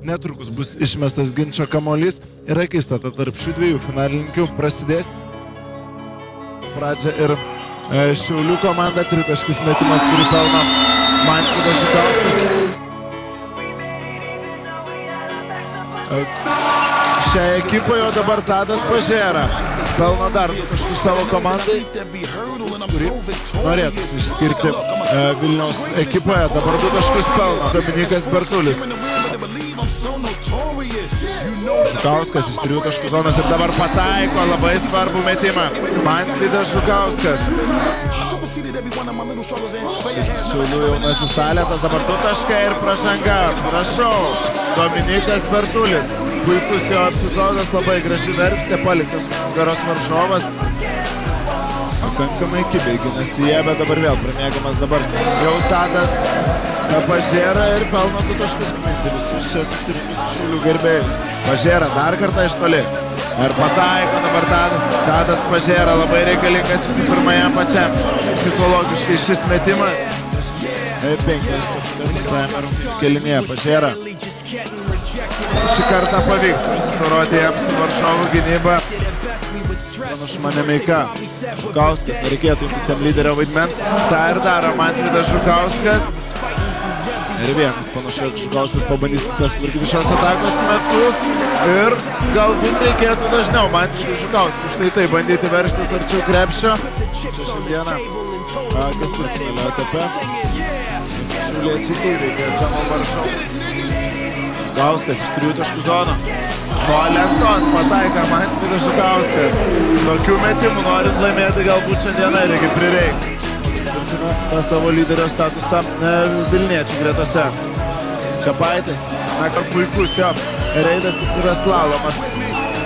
Netrukus bus išmestas ginčo kamuolys ir akistata tarp šių dviejų finalininkių prasidės. Pradžia ir Šiaulių komanda, tritaškis metimas, kurį pelno Mantvydas Žukauskas. Šiai ekipai, o dabar Tadas Pažėra pelno dar taškus savo komandai, kurį norėtų išskirti Vilniaus ekipoje. Dabar 2 taškus pelno Dominikas Bertulis. Žukauskas iš 3 taškų zonos ir dabar pataiko labai svarbų metimą. Mantvydas Žukauskas. Šiaulių jaunasis talentas, dabar 2 taškai ir pražanga. Prašau, Dominikas Bertulis. Puikus jo epizodas, labai graži verpstė, paliktas nugaros varžovas. Pakankamai kibiai ginasi jie, bet dabar vėl pramėgamas dabar jau Tadas Pažėra ir pelno 2 taškus minti visus čia susirinkusius Šiaulių gerbėjus. Pažėra dar kartą iš toli. Ir pataiko dabar Tadas Pažėra, labai reikalingas visų pirma jam pačiam psichologiškai šis metimas. 5 sekundės antrajame rungtynių kėlinyje. Pažėra. Šį kartą pavyks susidoroti jam su varžovų gynyba. Panašuma Nemeika. Žukauskas, nereikėtų imtis jam lyderio vaidmens. Ta ir daro Mantvydas Žukauskas. Ir vienas panašu, jog Žukauskas pabandys viską sutvarkyti šios atakos metu. Ir galbūt reikėtų dažniau Mantvydas Žukauskas štai tai bandyti veržtis arčiau krepšio. Čia šiandieną ketvirtfinalio etape. Šiauliečiai įveikė savo varžovą. Žukauskas iš 3 taškų zono. Po lentos pataiko Mantvydas Žukauskas. Tokių metimų norint laimėti galbūt šiandieną reikia prireikti. Tvirtina savo lyderio statusą Vilniečių gretose. Čepaitis, kad puikus jo reidas tik yra slalomas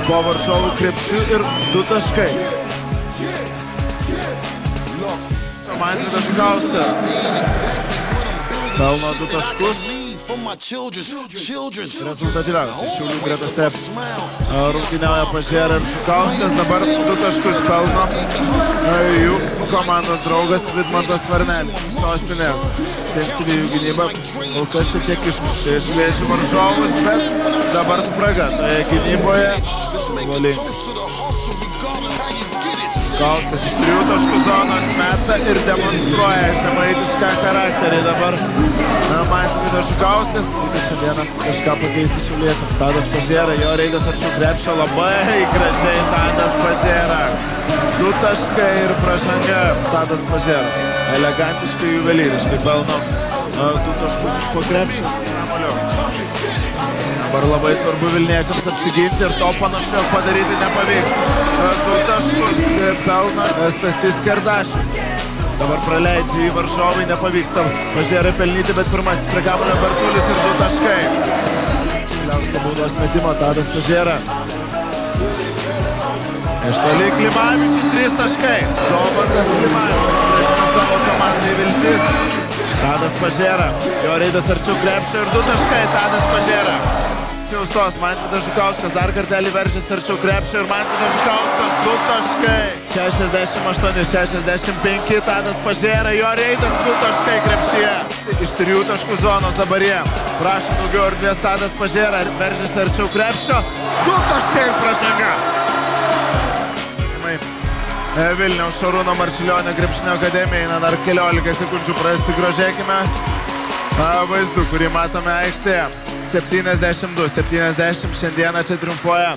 po varžovų krepšių ir 2 taškai. Mantvydas Žukauskas pelno 2 taškus. Rezultatyviausiai Šiaulių gretose rungtyniauja Pažėra ir Žukauskas. Dabar 2 taškus pelno jų komandos draugas Vidmantas Varnelis. Sostinės intensyvi jų gynyba kol kas šiek tiek išmušė iš vėžių varžovus, bet dabar spraga toje gynyboje. Žukauskas iš 3 taškų zonos meta ir demonstruoja žemaitišką charakterį. Dabar Mantvydas Žukauskas šiandieną kažką pakeisti šiauliečiams. Tadas Pažėra, jo reidas arčiau krepšio, labai gražiai Tadas Pažėra. 2 taškai ir pražanga. Tadas Pažėra elegantiškai, juvelyriškai pelno 2 taškus iš po krepšio. Dabar labai svarbu Vilniečiams apsiginti ir to panašu padaryti nepavyks. 2 taškus pelno Stasys Kardašius. Dabar praleidžia į varžovai, nepavyksta Pažėrai pelnyti, bet pirmasis prie kamuolio Bertulis ir 2 taškai. Liausko baudos metimo Tadas Pažėra. Iš toli Klimavičius 3 taškai. Domantas Klimavičius priešina savo komandai viltis. Tadas Pažėra. Jo reidas arčiau krepšio ir 2 taškai. Tadas Pažėra. Čiaustos, Mantvydas Žukauskas dar kartelį veržės arčiau krepšio ir Mantvydas Žukauskas 2 taškai. 68-65, Tadas Pažėra, jo reidas 2 taškai krepšyje. Iš 3 taškų zonos dabar jie. Prašom daugiau erdvės, Tadas Pažėra veržės arčiau krepšio. 2 taškai ir pražanga. Vilniaus Šarūno Marčiulionio krepšinio akademija eina dar 14 sekundžių, prasigrožėkime vaizdu, kurį matome aikštėje. 72-70 šiandieną čia triumfuoja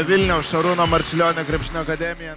Vilniaus Šarūno Marčiulionio krepšinio akademija.